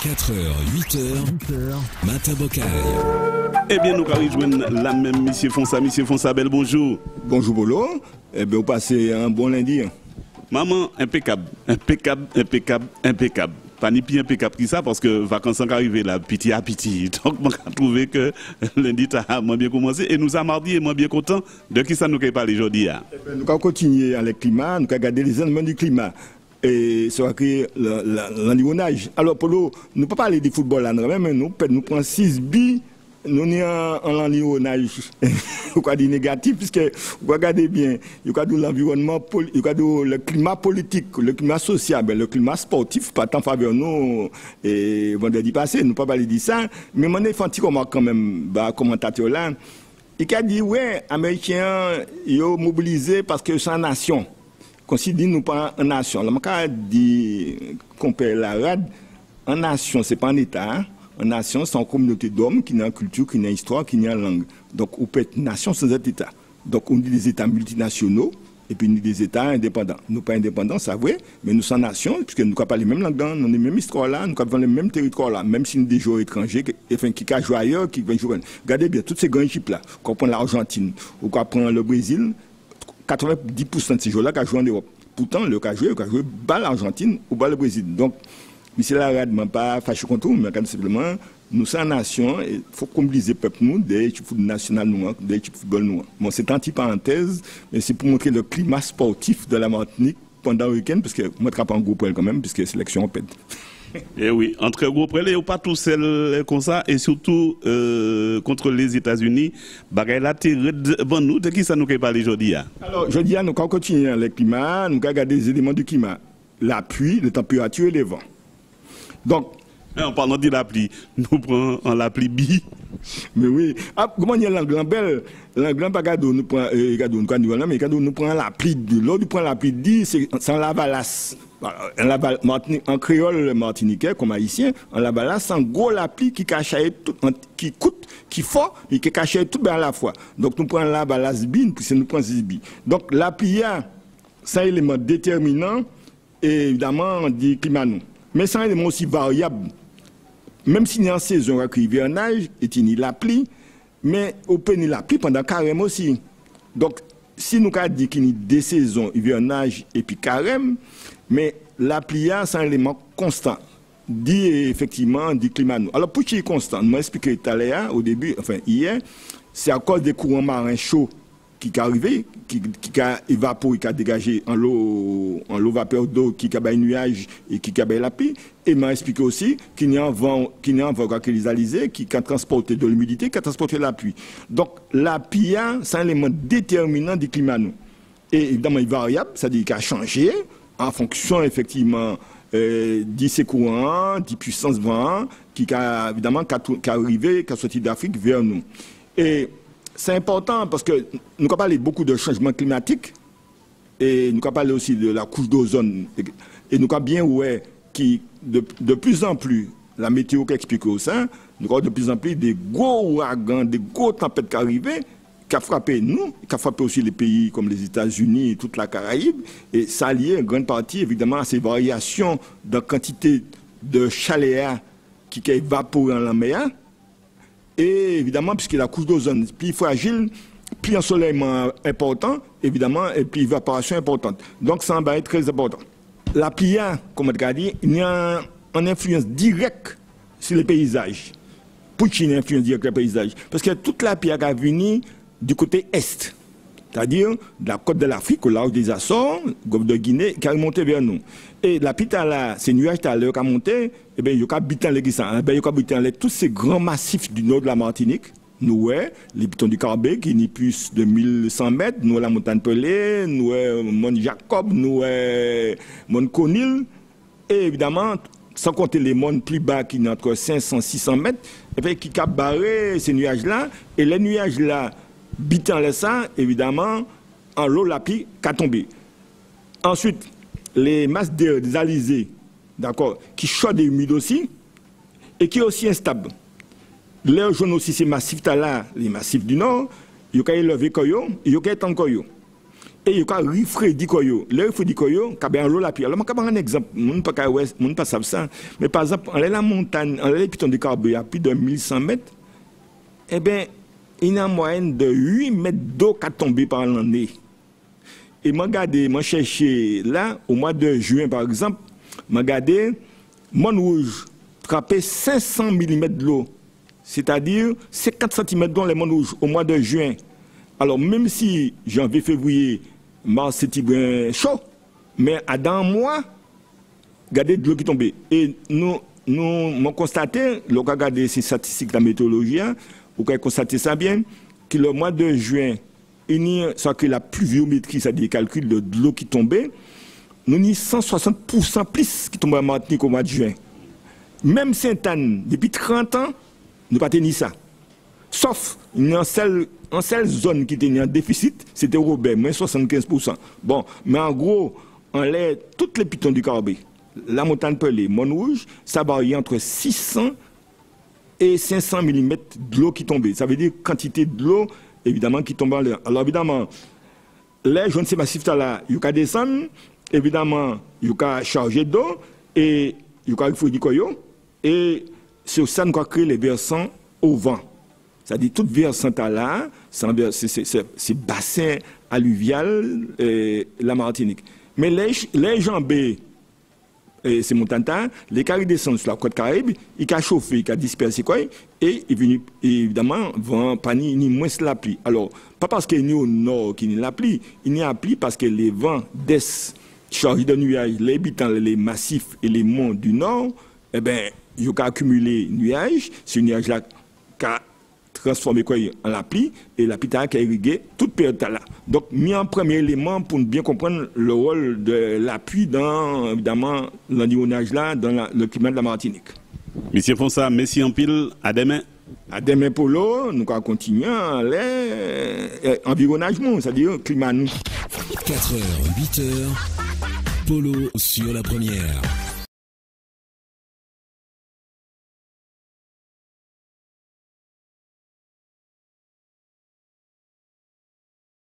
4h, 8h, Matin Bocaille. Eh bien, nous allons rejoindre la même Monsieur Fonsa, bel bonjour. Bonjour, Bolo. Eh bien, vous passez un bon lundi. Maman, impeccable. Pas ni plus impeccable que ça, parce que vacances sont arrivées là, petit à petit. Donc, on a trouvé que lundi, a moins bien commencé. Et nous, à mardi, et moins bien content de qui ça nous a parlé aujourd'hui. Nous allons continuer avec le climat, nous allons garder les éléments du climat. Et ça va créer l'environnage. Alors, pour nous, ne pouvons pas parler du football là, mais nous prenons 6 billes, nous sommes en environnage, quoi dit négatif, puisque vous regardez bien, il y a l'environnement, il y a le climat politique, le climat social, le climat sportif, pas tant faveur nous, et vendredi passé, nous ne pouvons pas parler de ça, mais mon infantile quand même, commentateur là, il a dit, ouais, Américains, ils ont mobilisé parce que c'est une nation. Considère nous pas une nation. Là, je dis qu'on peut la rade. Une nation, ce n'est pas un État. Hein? Une nation, c'est une communauté d'hommes qui n'a une culture, qui n'a une histoire, qui n'a une langue. Donc, on peut être une nation sans être État. Donc, on dit des États multinationaux et puis on dit des États indépendants. Nous pas indépendants, c'est vrai, mais nous sommes nations, puisque nous n'avons pas les mêmes langues, nous avons les mêmes histoires là, nous avons les mêmes territoires là, même si nous sommes des joueurs étrangers, qui jouent ailleurs, qui viennent jouer. Regardez bien, toutes ces grandes équipes là, qu'on prend l'Argentine, ou qu'on prend le Brésil, 90% de ces joueurs-là qui jouent en Europe. Pourtant, le cas joué bas l'Argentine ou bas le Brésil. Donc, M. Larade ne m'a pas fâché contre nous, mais simplement, nous sommes nation, il faut mobiliser le peuple, nous, des équipes nationales, des équipes de football. Nous. Bon, c'est une parenthèse, mais c'est pour montrer le climat sportif de la Martinique pendant le week-end, parce que moi, je ne pas un gros point quand même, puisque c'est l'élection en pète. Eh oui, entre gros prélèvements, il n'y a pas tout seul comme ça, et surtout contre les États-Unis, bagaille la terre devant nous, de qui ça nous parle aujourd'hui? Alors, aujourd'hui, nous allons continuer avec le climat, nous allons regarder les éléments du climat, la pluie, la température et les vents. Donc, en parlant de la pluie, nous prenons la pluie bi. Mais oui, comment il y a l'anglais belle, l'anglais pas gado, nous prenons nous prenons la pluie de l'eau, nous prenons la pluie de c'est sans la valasse. En créole martiniquais, comme haïtien, en la balade, c'est un gros la pluie qui cache tout, qui coûte, qui fort, et qui cache tout à la fois. Donc nous prenons la balade bin, puis nous prenons 6 billes. Donc la pluie, c'est un élément déterminant, et évidemment, du climat nous. Mais c'est un élément aussi variable. Même s'il y a en saison, il y a hivernage, et il y a la pluie, mais on peut la pluie pendant carême aussi. Donc, si nous avons dit qu'il y a des saisons, hivernage et puis carême, mais la pluie, c'est un élément constant, dit effectivement du climat. Alors, pour qu'il est constant, nous m'avons expliqué tout à l'heure, au début, enfin hier, c'est à cause des courants marins chauds qui sont arrivés, qui a évaporé, qui a dégagé en l'eau vapeur d'eau, qui a un nuage et qui a la pluie. Et m'a expliqué aussi qu'il y a un vent qui les alizés, qui a transporté de l'humidité, qui a transporté la pluie. Donc la pluie, c'est un élément déterminant du climat. Et évidemment, il est variable, c'est-à-dire qu'il a changé en fonction effectivement de ces courants, des puissances vent, qui a évidemment arrivé, qui a sorti d'Afrique vers nous. Et c'est important parce que nous avons parlé beaucoup de changements climatiques et nous avons parlé aussi de la couche d'ozone. Et nous avons bien ouais qui de plus en plus, la météo qui explique ça, nous avons de plus en plus des gros ouragans, des gros tempêtes qui arrivent, qui ont frappé nous, qui ont frappé aussi les pays comme les États-Unis et toute la Caraïbe. Et ça lié en grande partie évidemment à ces variations de quantité de chaleur qui évapore dans la mer. Et évidemment, puisque la couche d'ozone est plus fragile, plus ensoleillement important, évidemment, et puis évaporation importante. Donc, ça va être très important. La pluie, comme on a dit, il y a une influence directe sur les paysages. Pourquoi il y a une influence directe sur les paysages? Parce que toute la pluie a venu du côté est, c'est-à-dire de la côte de l'Afrique, au large des Açores, golfe de Guinée, qui a remonté vers nous. Et la pluie, ces nuages qui ont monté, eh bien, il y a tous ces grands massifs du nord de la Martinique. Nous, les pitons du Carbet, qui n'est plus de 1100 mètres, nous, la montagne Pelée, nous, Mont Jacob, nous, Mont Conil, et évidemment, sans compter les monts plus bas qui sont entre 500 et 600 mètres, et puis qui ont barré ces nuages-là, et les nuages-là, bitant les ça, évidemment, en l'eau, la pluie qui a tombé. Ensuite, les masses des alizés, d'accord, qui chaudes et humides aussi, et qui est aussi instable. Les jaunes aussi, ces massifs-là, les massifs du Nord, ils ont élevé koyo, ils ont étendu koyo. et il y a refroidi koyo. Le refroidi koyo, kabe en l'eau la pluie. Alors, je vais un exemple, mon pas savent ça, mais par exemple, en la montagne, en les pitons de Carbet à plus de 1100 mètres, eh bien, il y a une moyenne de 8 mètres d'eau qui a tombé par l'année. Et je cherché là, au mois de juin par exemple, je regardé, Montrouge frappé 500 mm d'eau, c'est-à-dire 50 cm d'eau les Montrouge au mois de juin. Alors même si janvier, février, mars, c'était bien chaud, mais dans un mois, regardez de l'eau qui tombait. Et nous avons constaté, lorsqu'on a regardé ces statistiques de la météorologie, vous avez constaté ça bien, que le mois de juin, soit que la pluviométrie, c'est-à-dire les calculs de l'eau qui tombait, nous avons 160% plus qui tombait en Martinique au mois de juin. Même Sainte-Anne, depuis 30 ans, nous n'avons pas tenu ça. Sauf une seule zone qui était en déficit, c'était Robert, moins 75%. Bon, mais en gros, on l'a toutes les pitons du Carbet, la montagne Pelée, Montrouge, ça varie entre 600 et 500 mm de l'eau qui tombait. Ça veut dire quantité de l'eau, évidemment, qui tombe en l'air. Alors, évidemment, les jeunes massifs là, ils ont descendre, évidemment, ils ont chargé d'eau, et ils ont fait du koyo, et c'est ça qu'on a créé les versants au vent. C'est-à-dire, tout versant là, c'est bassin alluvial, la Martinique. Mais les jambes, c'est Montanta, les carrés descendent sur la côte Caraïbe, ils ont chauffé, ils ont dispersé quoi, et ils viennent évidemment vont pas ni moins la pluie. Alors, pas parce qu'il y a au nord qui n'y la pluie, il n'y a pluie parce que les vents d'est chargés de nuages, les habitants, les massifs et les monts du nord, eh bien, ils ont accumulé nuages, ce nuage-là a transformé quoi en la pluie, et la pluie a irrigué toute période là. Donc, mis en premier élément pour bien comprendre le rôle de la pluie dans, évidemment, l'environnage là, dans le climat de la Martinique. Monsieur Fonsa, merci en pile, à demain. À demain, Polo, nous allons continuer l'environnage, c'est-à-dire le climat nous. 4h, 8h, Polo sur la première.